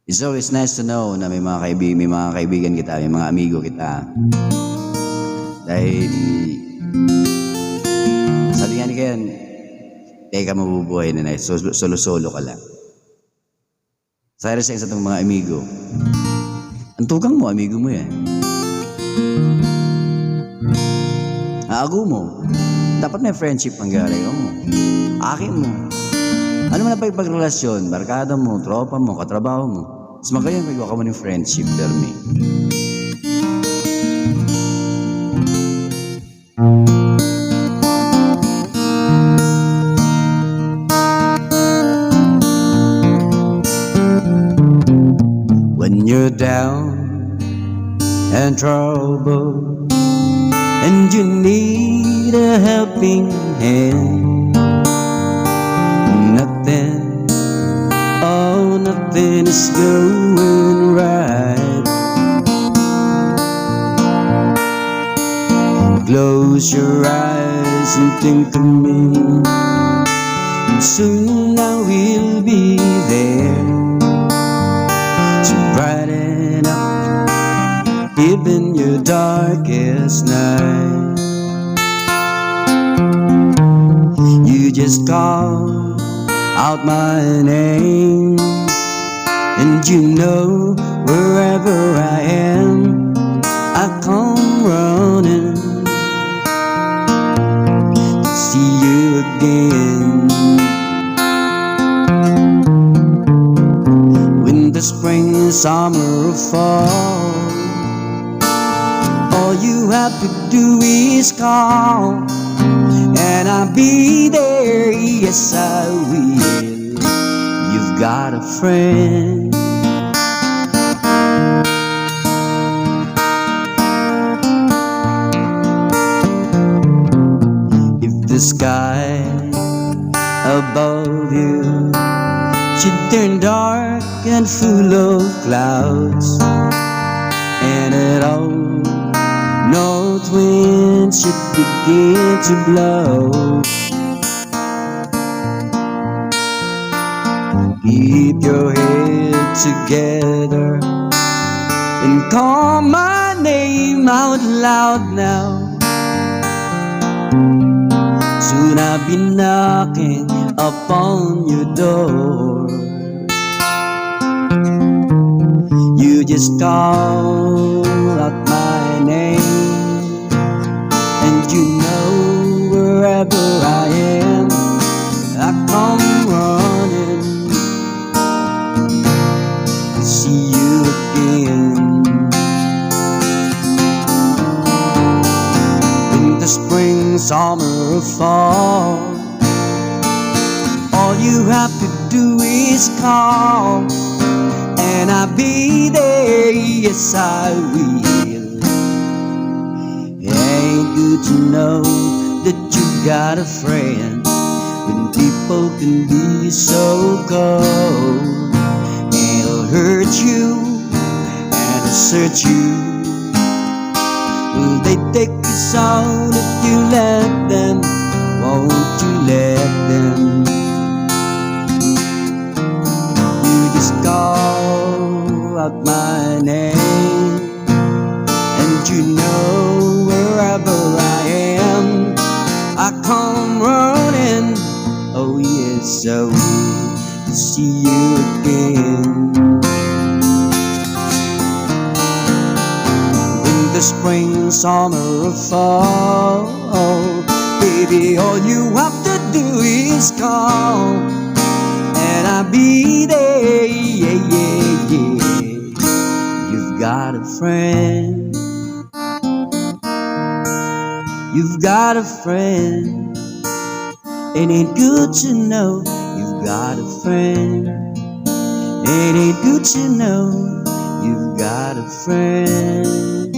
It's always nice to know na may mga kaibigan kita, may mga amigo kita. Dahil sabi nga ni Ken, teka mabubuhay na night, solo-solo ka lang. Sa isa itong mga amigo, ang tugang mo, amigo mo yan. Aago mo, dapat may friendship ang gari mo. Akin mo. Ano man ang pagrelasyon, barkada mo, tropa mo, katrabaho mo. Mas magayon pag ka mo ng friendship, permi. When you're down and trouble and you need a helping hand, nothing is going right. Close your eyes and think of me, and soon I will be there to brighten up even your darkest night. You just call out my name, and you know wherever I am, I come running to see you again. Winter, spring, summer, or fall, all you have to do is call, and I'll be there, yes I will. You've got a friend. If the sky above you should turn dark and full of clouds, and an old north wind should begin to blow, keep your head together and call my name out loud now. Soon I'll be knocking upon your door. You just call out my name, and you know wherever I am, I come running to see you again. In the spring, summer, or fall, all you have to do is call, and I'll be there, yes I will. It ain't good to know that you got a friend when people can be so cold. It'll hurt you and desert you. Will they take us out if you let them? Won't you let them? You just call out my name, and you know wherever I am, I come running. Oh yes, I will, to see you again. Winter, spring, summer, or fall, baby, all you have to do is call, and I'll be there, yeah, yeah, yeah. You've got a friend. You've got a friend. It ain't good to know you've got a friend. It ain't good to know you've got a friend.